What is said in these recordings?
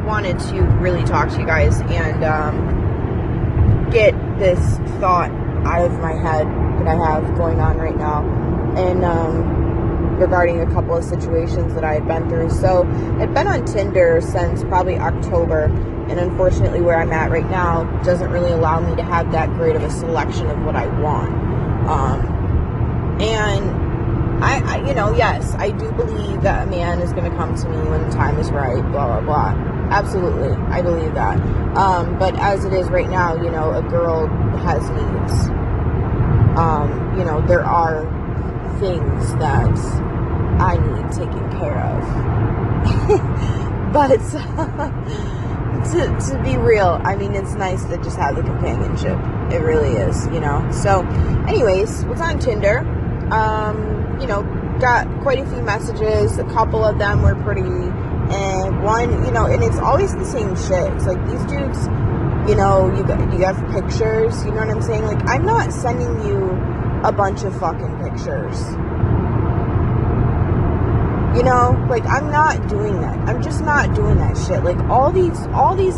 wanted to really talk to you guys and get this thought out of my head that I have going on right now, and regarding a couple of situations that I had been through. So I've been on Tinder since probably October, and unfortunately where I'm at right now doesn't really allow me to have that great of a selection of what I want. And I yes, I do believe that a man is going to come to me when the time is right, blah, blah, blah. Absolutely. I believe that. But as it is right now, a girl has needs. There are things that I need taken care of. But to be real, I mean, it's nice to just have the companionship. It really is, So, anyways, was on Tinder. Got quite a few messages. A couple of them were pretty, and one, and it's always the same shit. It's like these dudes, you have pictures, you know what I'm saying? Like, I'm not sending you a bunch of fucking pictures. Like, I'm not doing that. I'm just not doing that shit. Like, all these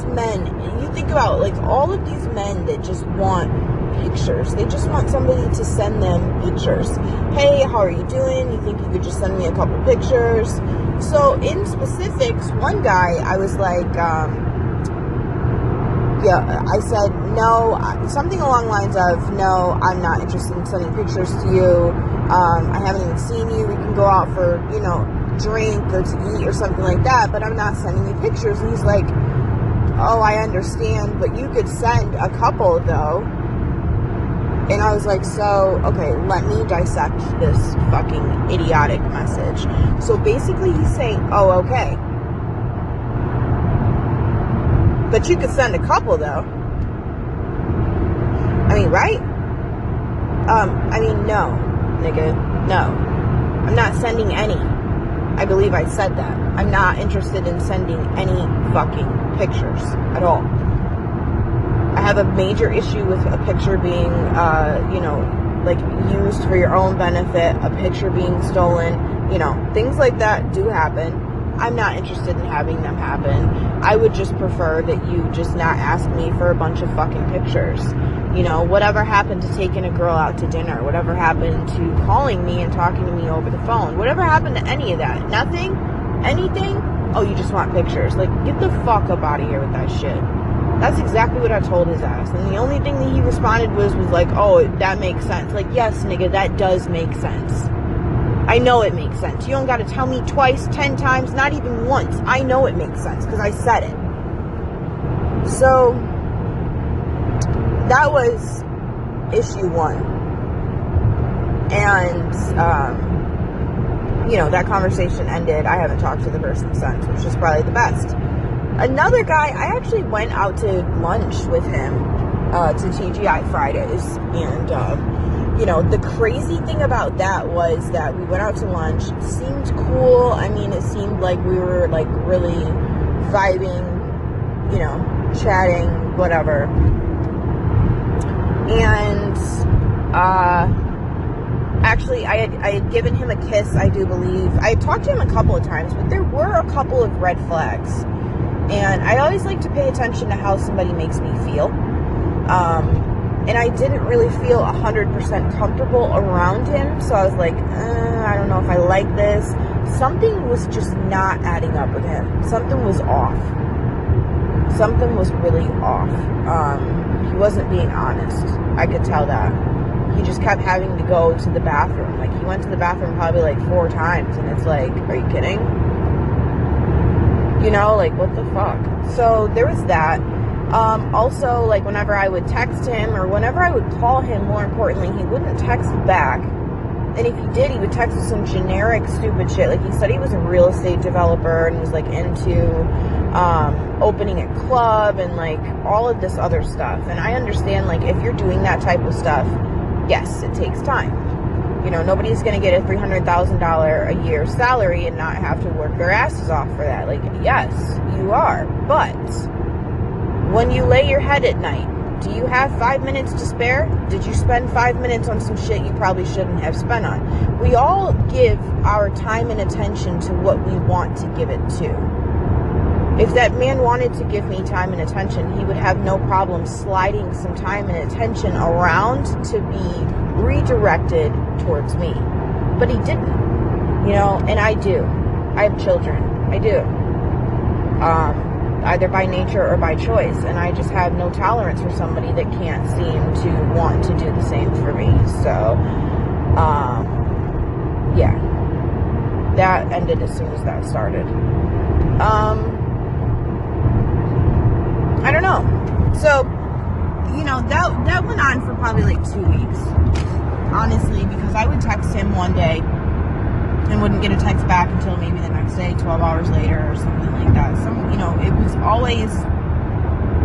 men, you think about, like, all of these men that just want pictures. They just want somebody to send them pictures. Hey, how are you doing? You think you could just send me a couple pictures? So, in specifics, one guy, I was like, I said, no, something along the lines of, no, I'm not interested in sending pictures to you. I haven't even seen you. We can go out for, drink or to eat or something like that, but I'm not sending you pictures. And he's like, oh, I understand, but you could send a couple though. And I was like, so, okay, let me dissect this fucking idiotic message. So basically he's saying, oh, okay, but you could send a couple though. I mean, right? No, nigga, no. I'm not sending any. I believe I said that. I'm not interested in sending any fucking pictures at all. I have a major issue with a picture being, used for your own benefit, a picture being stolen, things like that do happen. I'm not interested in having them happen. I would just prefer that you just not ask me for a bunch of fucking pictures. Whatever happened to taking a girl out to dinner? Whatever happened to calling me and talking to me over the phone? Whatever happened to any of that? Nothing? Anything? Oh, you just want pictures. Like, get the fuck up out of here with that shit. That's exactly what I told his ass. And the only thing that he responded was like, oh, that makes sense. Like, yes, nigga, that does make sense. I know it makes sense. You don't got to tell me twice, 10 times, not even once. I know it makes sense because I said it. So that was issue one. And, that conversation ended. I haven't talked to the person since, which is probably the best. Another guy, I actually went out to lunch with him to TGI Fridays. And, the crazy thing about that was that we went out to lunch. It seemed cool. I mean, it seemed like we were, like, really vibing, chatting, whatever. And, actually, I had given him a kiss, I do believe. I had talked to him a couple of times, but there were a couple of red flags. And I always like to pay attention to how somebody makes me feel. And I didn't really feel 100% comfortable around him. So I was like, I don't know if I like this. Something was just not adding up with him. Something was off. Something was really off. He wasn't being honest. I could tell that. He just kept having to go to the bathroom. Like, he went to the bathroom probably like 4 times. And it's like, are you kidding? Like, what the fuck? So there was that. Also, like, whenever I would text him or whenever I would call him, more importantly, he wouldn't text back. And if he did, he would text with some generic stupid shit. Like, he said he was a real estate developer and was, like, into opening a club and, like, all of this other stuff. And I understand, like, if you're doing that type of stuff, yes, it takes time. Nobody's going to get a $300,000 a year salary and not have to work their asses off for that. Like, yes, you are. But when you lay your head at night, do you have 5 minutes to spare? Did you spend 5 minutes on some shit you probably shouldn't have spent on? We all give our time and attention to what we want to give it to. If that man wanted to give me time and attention, he would have no problem sliding some time and attention around to be redirected towards me. But he didn't, and I do. I have children. I do. Either by nature or by choice. And I just have no tolerance for somebody that can't seem to want to do the same for me. So, yeah. That ended as soon as that started. I don't know. So, that went on for probably like 2 weeks. Honestly, because I would text him one day and wouldn't get a text back until maybe the next day, 12 hours later or something like that.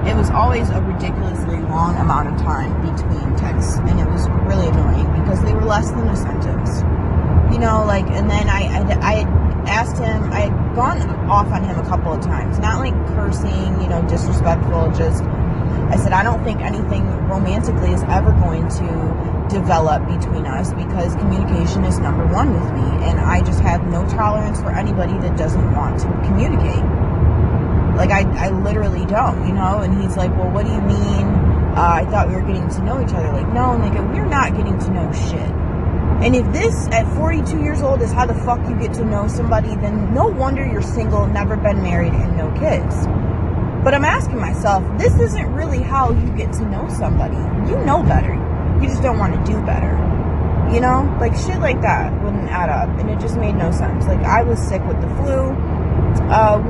It was always a ridiculously long amount of time between texts, and it was really annoying because they were less than a sentence. And then I asked him, I had gone off on him a couple of times, not like cursing, disrespectful, just, I said, I don't think anything romantically is ever going to develop between us because communication is number one with me, and I just have no tolerance for anybody that doesn't want to communicate. Like, I literally don't, and he's like, well, what do you mean? I thought we were getting to know each other. Like, no, nigga, we're not getting to know shit. And if this, at 42 years old, is how the fuck you get to know somebody, then no wonder you're single, never been married, and no kids. But I'm asking myself, this isn't really how you get to know somebody. You know better. You just don't want to do better. Like, shit like that wouldn't add up, and it just made no sense. Like, I was sick with the flu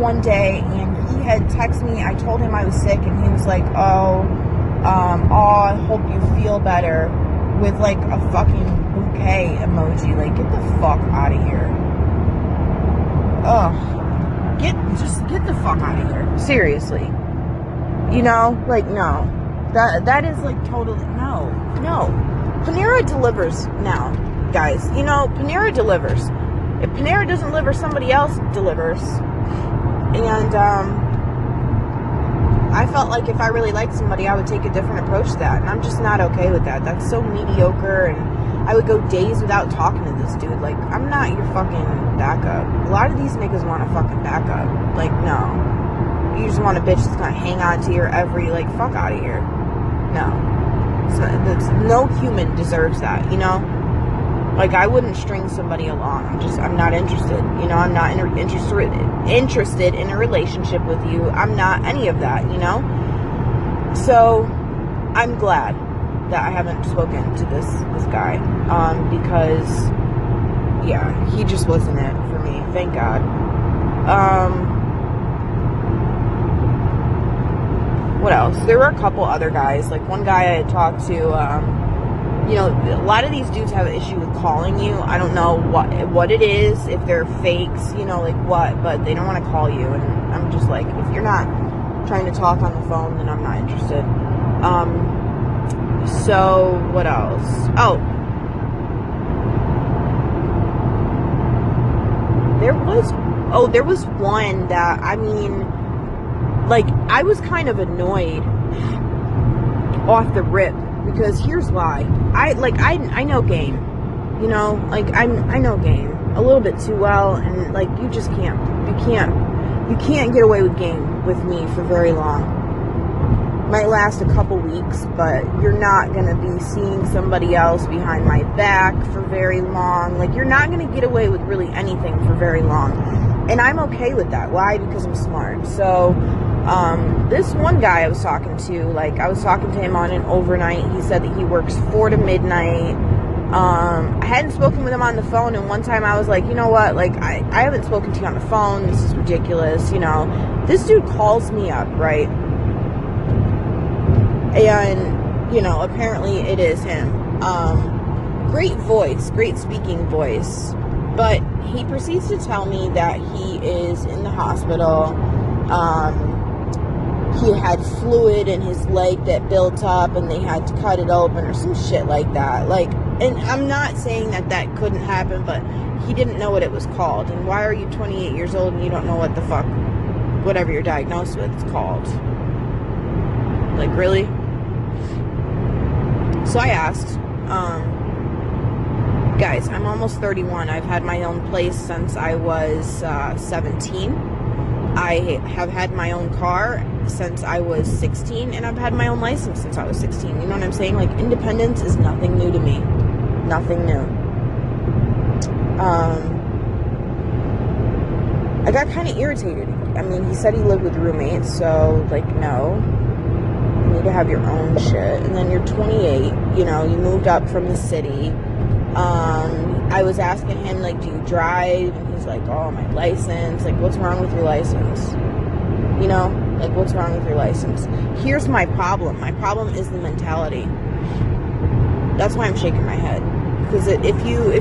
one day, and he had texted me. I told him I was sick, and he was like, I hope you feel better, with like a fucking bouquet emoji. Like, get the fuck out of here. Ugh. Get the fuck out of here. Seriously. Like, no. That is like totally, no. Panera delivers now, guys. Panera delivers. If Panera doesn't deliver, somebody else delivers. And, I felt like if I really liked somebody, I would take a different approach to that. And I'm just not okay with that. That's so mediocre. And I would go days without talking to this dude. Like, I'm not your fucking backup. A lot of these niggas want a fucking backup. Like, no. You just want a bitch that's gonna hang on to your every, like, fuck out of here. No. No human deserves that, Like, I wouldn't string somebody along. I'm not interested. I'm not interested in a relationship with you. I'm not any of that, So, I'm glad that I haven't spoken to this guy. Because, yeah, he just wasn't it for me. Thank God. What else? There were a couple other guys. Like, one guy I had talked to, a lot of these dudes have an issue with calling you. I don't know what it is, if they're fakes, like what, but they don't want to call you. And I'm just like, if you're not trying to talk on the phone, then I'm not interested. So, what else? There was one that, I was kind of annoyed off the rip, because here's why. I know game, I know game a little bit too well, and like, you can't get away with game with me for very long. Might last a couple weeks, but you're not gonna be seeing somebody else behind my back for very long. Like, you're not gonna get away with really anything for very long, and I'm okay with that. Why? Because I'm smart. So this one guy I was talking to, I was talking to him on an overnight. He said that he works 4 to midnight. I hadn't spoken with him on the phone, and one time I was like, you know what, I haven't spoken to you on the phone. This is ridiculous. This dude calls me up, right? And, apparently it is him. Great voice, great speaking voice. But he proceeds to tell me that he is in the hospital. He had fluid in his leg that built up, and they had to cut it open or some shit like that. And I'm not saying that couldn't happen, but he didn't know what it was called. And why are you 28 years old and you don't know what the fuck, whatever you're diagnosed with, is called? Really? So I asked, guys, I'm almost 31. I've had my own place since I was 17. I have had my own car since I was 16, and I've had my own license since I was 16. You know what I'm saying? Like, independence is nothing new to me. Nothing new. I got kind of irritated. I mean, he said he lived with roommates, so, like, no. You need to have your own shit. And then you're 28, you know, you moved up from the city. I was asking him, like, do you drive? And he's like, oh, my license. Like, what's wrong with your license? You know, like, what's wrong with your license? Here's my problem. My problem is the mentality. That's why I'm shaking my head. Because if you,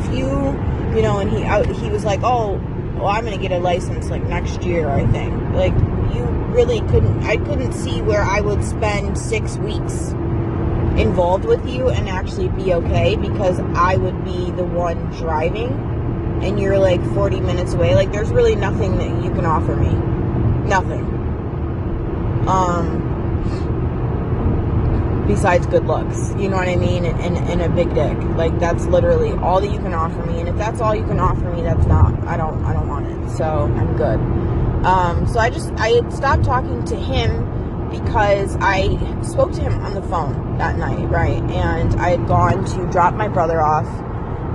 you know, and he was like, oh, well, I'm going to get a license, like, next year, I think. Like, you really I couldn't see where I would spend 6 weeks involved with you and actually be okay, because I would be the one driving and you're like 40 minutes away. Like, there's really nothing that you can offer me. Nothing. Besides good looks, you know what I mean, and a big dick. Like, that's literally all that you can offer me. And if that's all you can offer me, that's not, I don't want it. So I'm good. So I had stopped talking to him because I spoke to him on the phone that night, right? And I had gone to drop my brother off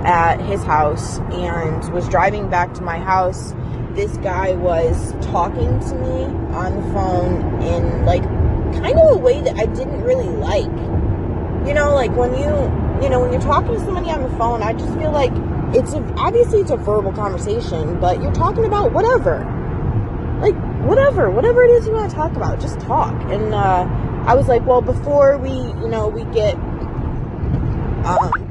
at his house and was driving back to my house. This guy was talking to me on the phone in, like, kind of a way that I didn't really like. You know, like, when you're talking to somebody on the phone, I just feel like obviously it's a verbal conversation, but you're talking about whatever. Like, whatever it is you want to talk about, just talk. And I was like, well, before we get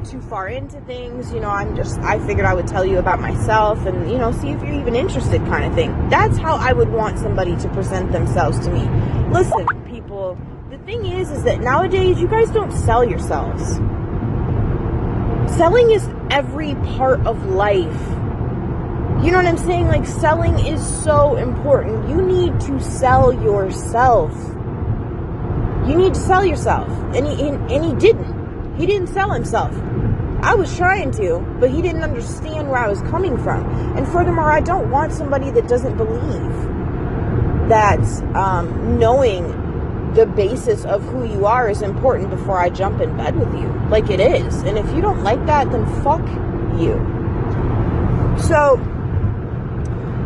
too far into things, I figured I would tell you about myself and, see if you're even interested, kind of thing. That's how I would want somebody to present themselves to me. Listen, people, the thing is that nowadays you guys don't sell yourselves. Selling is every part of life. You know what I'm saying? Like, selling is so important. You need to sell yourself. You need to sell yourself. And he didn't. He didn't sell himself. I was trying to, but he didn't understand where I was coming from. And furthermore, I don't want somebody that doesn't believe that knowing the basis of who you are is important before I jump in bed with you. Like, it is. And if you don't like that, then fuck you. So,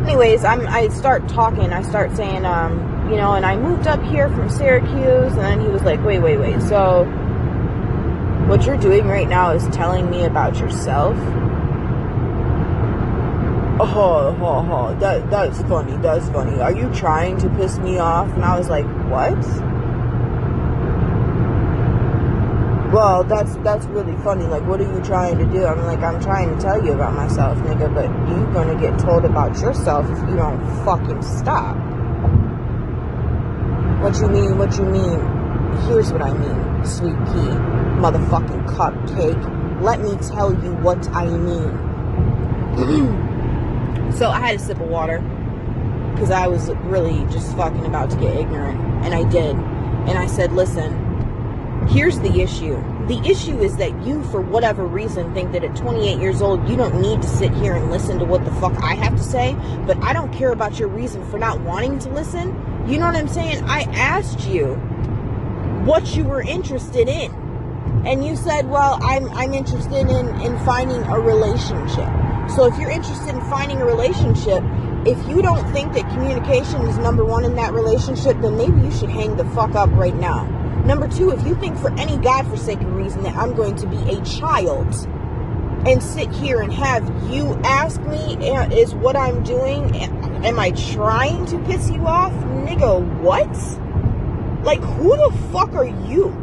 anyways, I start talking. I start saying, and I moved up here from Syracuse. And then he was like, wait. So, what you're doing right now is telling me about yourself? That's funny. Are you trying to piss me off? And I was like, what? Well, that's really funny. Like, what are you trying to do? I'm like, I'm trying to tell you about myself, nigga, but you're gonna get told about yourself if you don't fucking stop. What you mean? Here's what I mean, sweet pea, motherfucking cupcake. Let me tell you what I mean. So I had a sip of water because I was really just fucking about to get ignorant, and I did. And I said, listen, here's the issue. The issue is that you, for whatever reason, think that at 28 years old, you don't need to sit here and listen to what the fuck I have to say. But I don't care about your reason for not wanting to listen. You know what I'm saying? I asked you what you were interested in. And you said, well, I'm interested in finding a relationship. So if you're interested in finding a relationship, if you don't think that communication is number one in that relationship, then maybe you should hang the fuck up right now. Number two, if you think for any godforsaken reason that I'm going to be a child and sit here and have you ask me, is what I'm doing, am I trying to piss you off? Nigga, what? Like, who the fuck are you?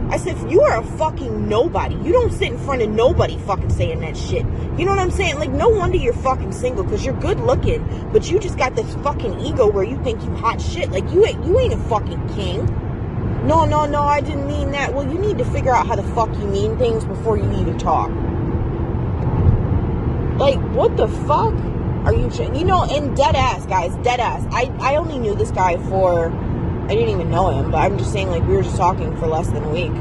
I said, you are a fucking nobody. You don't sit in front of nobody fucking saying that shit. You know what I'm saying? Like, no wonder you're fucking single, because you're good looking, but you just got this fucking ego where you think you hot shit. Like, you ain't a fucking king. No, I didn't mean that. Well, you need to figure out how the fuck you mean things before you even talk. Like, what the fuck are you and dead ass, guys, dead ass. I only knew this guy for, I didn't even know him, but I'm just saying, like, we were just talking for less than a week.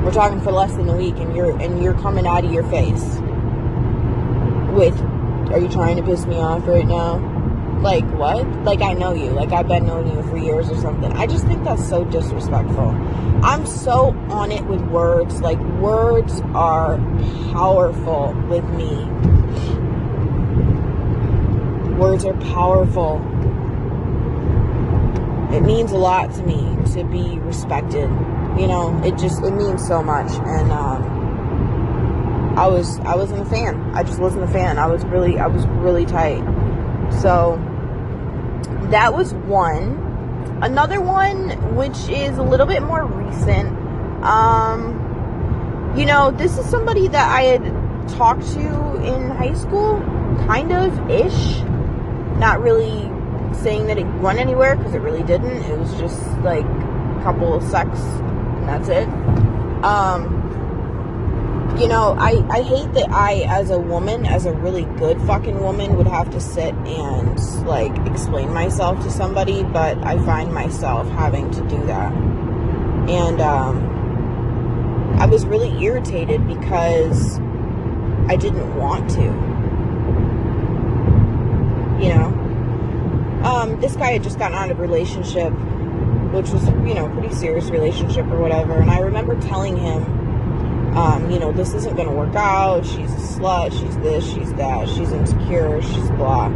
We're talking for less than a week, and you're coming out of your face with, are you trying to piss me off right now? Like, what? Like, I know you. Like, I've been knowing you for years or something. I just think that's so disrespectful. I'm so on it with words. Like, words are powerful with me. Words are powerful. It means a lot to me to be respected. You know, it means so much. And I wasn't a fan. I just wasn't a fan. I was really tight. So that was one. Another one, which is a little bit more recent. You know, this is somebody that I had talked to in high school, kind of ish. Not really saying that it went anywhere, because it really didn't. It was just like a couple of sex, and that's it. You know, I hate that I, as a woman, as a really good fucking woman, would have to sit and, like, explain myself to somebody, but I find myself having to do that. And, I was really irritated because I didn't want to. You know? This guy had just gotten out of a relationship, which was, you know, a pretty serious relationship or whatever, and I remember telling him, you know, this isn't going to work out. She's a slut. She's this. She's that. She's insecure. She's blah.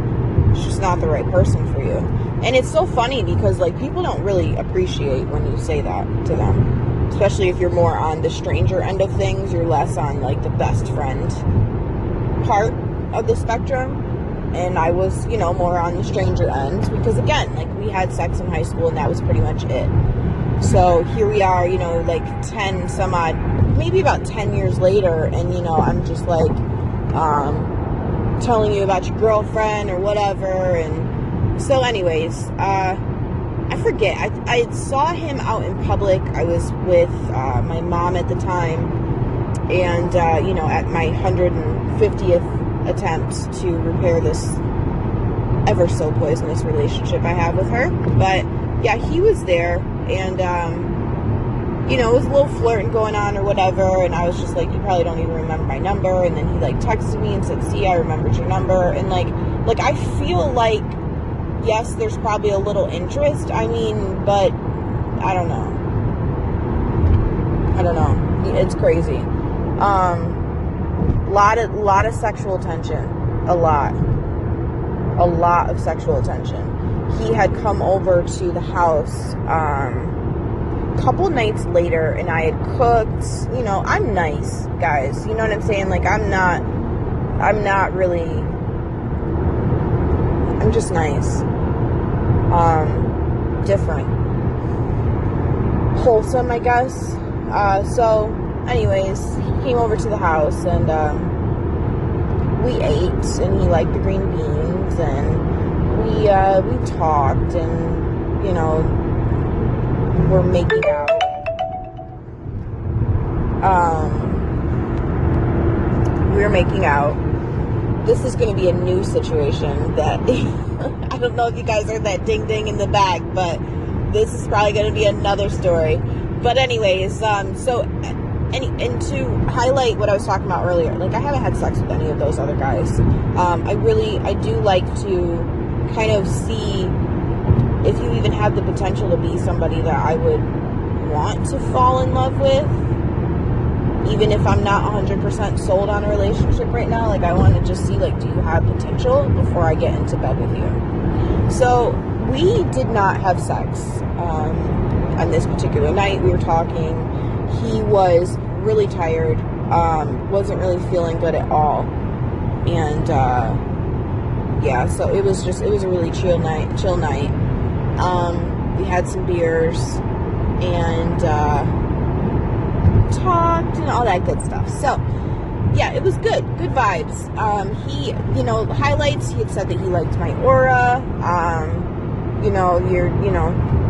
She's not the right person for you. And it's so funny because, like, people don't really appreciate when you say that to them. Especially if you're more on the stranger end of things. You're less on, like, the best friend part of the spectrum. And I was, you know, more on the stranger end. Because, again, like, we had sex in high school and that was pretty much it. So here we are, you know, like 10 some odd, maybe about 10 years later, and, you know, I'm just like telling you about your girlfriend or whatever. And so anyways, I forget, I saw him out in public. I was with my mom at the time, and you know, at my 150th attempt to repair this ever so poisonous relationship I have with her. But yeah, he was there. And, you know, it was a little flirting going on or whatever. And I was just like, you probably don't even remember my number. And then he, like, texted me and said, see, I remembered your number. And, like, I feel like, yes, there's probably a little interest. I mean, but I don't know. It's crazy. Lot of sexual attention. A lot of sexual attention. He had come over to the house a couple nights later, and I had cooked. You know, I'm nice, guys. You know what I'm saying? Like, I'm not really, I'm just nice. Different. Wholesome, I guess. So, anyways, he came over to the house, and we ate, and he liked the green beans, and we talked, and, you know, we're making out. We were making out. This is going to be a new situation that I don't know if you guys heard that ding ding in the back, but this is probably going to be another story. But anyways, so and to highlight what I was talking about earlier, like, I haven't had sex with any of those other guys. I do like to kind of see if you even have the potential to be somebody that I would want to fall in love with, even if I'm not 100% sold on a relationship right now. Like, I want to just see, like, do you have potential before I get into bed with you? So we did not have sex on this particular night. We were talking. He was really tired, wasn't really feeling good at all, and yeah, so it was a really chill night. We had some beers and talked and all that good stuff. So yeah, it was good vibes. He, you know, highlights, he had said that he liked my aura. You know,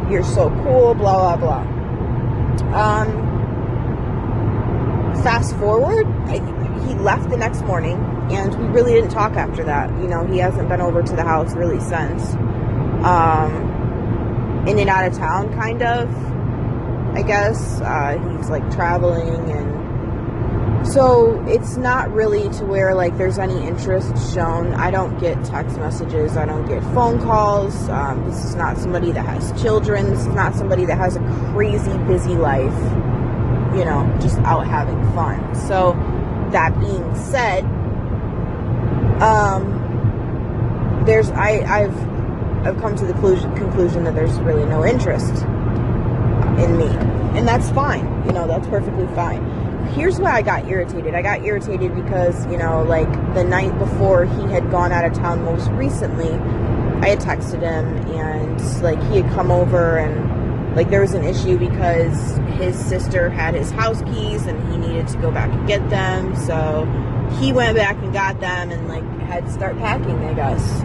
you're so cool, blah blah blah. Fast forward, he left the next morning, and we really didn't talk after that. You know, he hasn't been over to the house really since. In and out of town, kind of, I guess. He's, like, traveling, and So it's not really to where like there's any interest shown. I don't get text messages. I don't get phone calls. This is not somebody that has children. This is not somebody that has a crazy busy life, you know, just out having fun. So that being said, I've come to the conclusion that there's really no interest in me, and that's fine. You know, that's perfectly fine. Here's why I got irritated. I got irritated because, you know, like the night before he had gone out of town most recently, I had texted him, and like he had come over, and like there was an issue because his sister had his house keys and he needed to go back and get them. So he went back and got them and like had to start packing, I guess.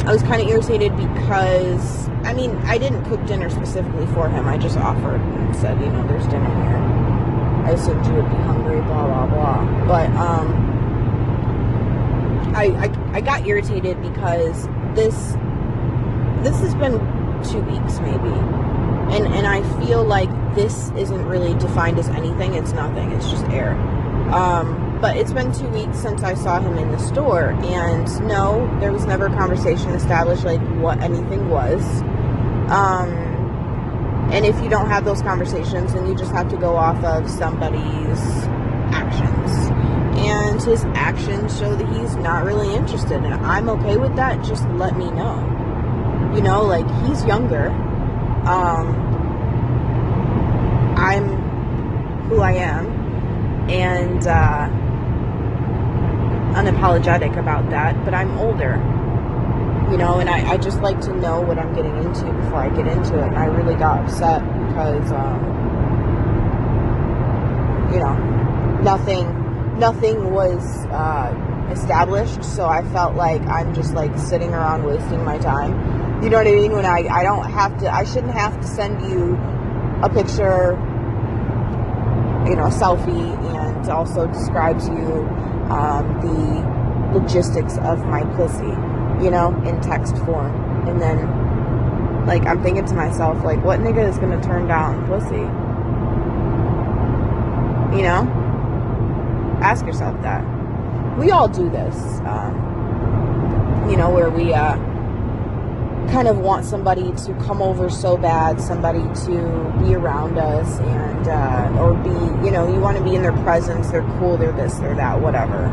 I was kind of irritated because, I mean, I didn't cook dinner specifically for him. I just offered and said, you know, there's dinner here. I assumed you would be hungry, blah, blah, blah. But I got irritated because this has been 2 weeks maybe. And I feel like this isn't really defined as anything. It's nothing. It's just air. But it's been 2 weeks since I saw him in the store, and no, there was never a conversation established like what anything was. And if you don't have those conversations, then you just have to go off of somebody's actions. And his actions show that he's not really interested, and I'm okay with that. Just let me know. You know, like, he's younger. I'm who I am, and unapologetic about that, but I'm older, you know, and I just like to know what I'm getting into before I get into it. And I really got upset because, you know, nothing was established, so I felt like I'm just like sitting around wasting my time. You know what I mean? When I shouldn't have to send you a picture, you know, a selfie, and also describe to you the logistics of my pussy, you know, in text form. And then, like, I'm thinking to myself, like, what nigga is gonna turn down pussy? You know? Ask yourself that. We all do this, you know, where we kind of want somebody to come over so bad, somebody to be around us, and or be, you know, you want to be in their presence. They're cool, they're this, they're that, whatever.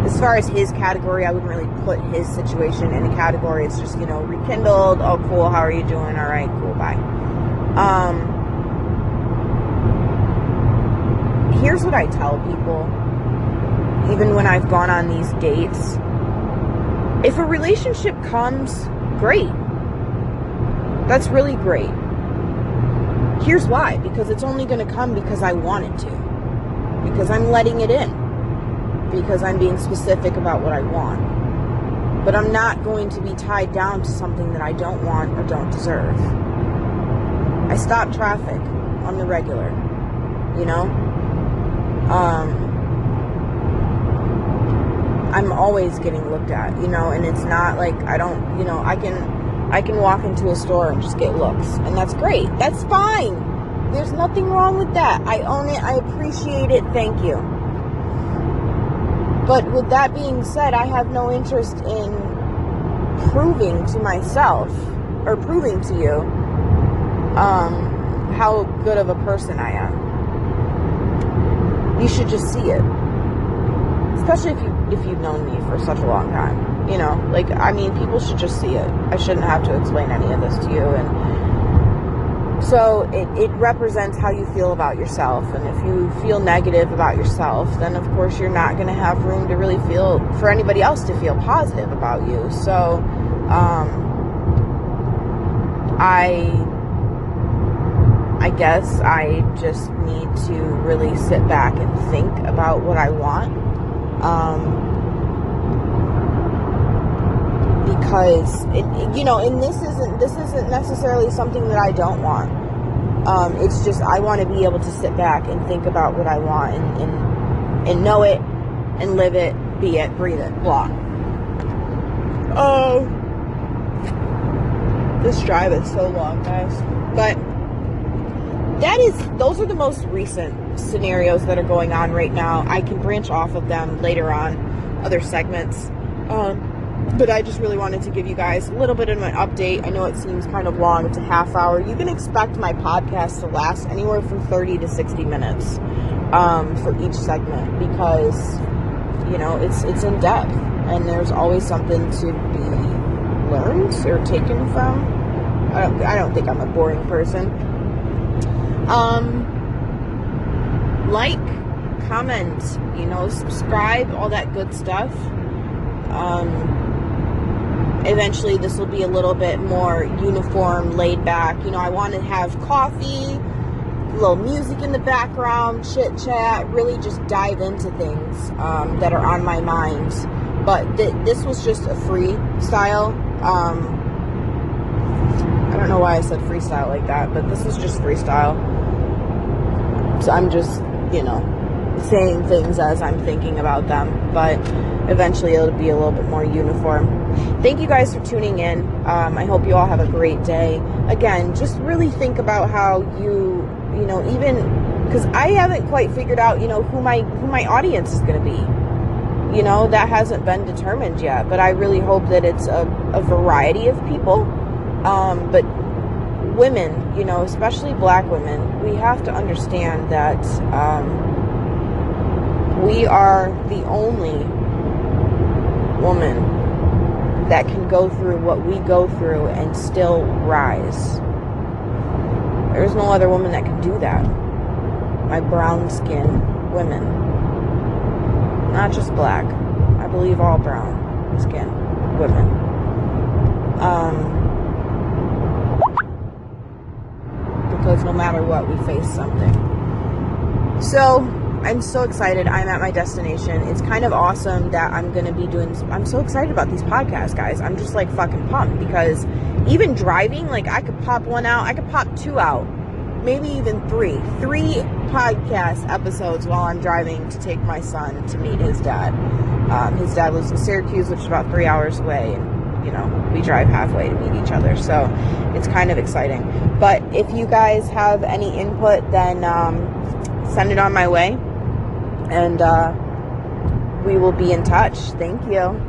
As far as his category, I wouldn't really put his situation in a category. It's just, you know, rekindled. Oh, cool. How are you doing? All right, cool. Bye. Here's what I tell people, even when I've gone on these dates. If a relationship comes, great. That's really great. Here's why. Because it's only going to come because I want it to. Because I'm letting it in. Because I'm being specific about what I want. But I'm not going to be tied down to something that I don't want or don't deserve. I stop traffic on the regular. You know? I'm always getting looked at, you know, and it's not like I don't, you know, I can walk into a store and just get looks, and that's great. That's fine. There's nothing wrong with that. I own it. I appreciate it. Thank you. But with that being said, I have no interest in proving to myself or proving to you how good of a person I am. You should just see it. Especially if you've known me for such a long time. You know, like, I mean, people should just see it. I shouldn't have to explain any of this to you. And so it represents how you feel about yourself. And if you feel negative about yourself, then of course you're not going to have room to really feel, for anybody else to feel positive about you. So, I guess I just need to really sit back and think about what I want. Because you know, and this isn't necessarily something that I don't want. It's just I want to be able to sit back and think about what I want and know it and live it, be it, breathe it, blah. Oh, this drive is so long, guys. But those are the most recent scenarios that are going on right now. I can branch off of them later on, other segments. But I just really wanted to give you guys a little bit of an update. I know it seems kind of long. It's a half hour. You can expect my podcast to last anywhere from 30 to 60 minutes for each segment, because, you know, it's in depth and there's always something to be learned or taken from. I don't think I'm a boring person. Like, comment, you know, subscribe, all that good stuff. Eventually this will be a little bit more uniform, laid back. You know, I want to have coffee, a little music in the background, chit chat, really just dive into things that are on my mind. But this was just a freestyle. I don't know why I said freestyle like that, but this is just freestyle. So I'm just, you know, saying things as I'm thinking about them, but eventually it'll be a little bit more uniform. Thank you guys for tuning in. I hope you all have a great day. Again, just really think about how you know, even because I haven't quite figured out, you know, who my audience is going to be. You know, that hasn't been determined yet, but I really hope that it's a variety of people. But women, you know, especially black women, we have to understand that we are the only woman that can go through what we go through and still rise. There's no other woman that can do that. My brown skin women. Not just black. I believe all brown skin women. Because no matter what, we face something. So, I'm so excited. I'm at my destination. It's kind of awesome that I'm going to be doing... I'm so excited about these podcasts, guys. I'm just, like, fucking pumped. Because even driving, like, I could pop one out. I could pop two out. Maybe even three. 3 podcast episodes while I'm driving to take my son to meet his dad. His dad lives in Syracuse, which is about 3 hours away. And, you know, we drive halfway to meet each other. So, it's kind of exciting. But if you guys have any input, then send it on my way. And we will be in touch. Thank you.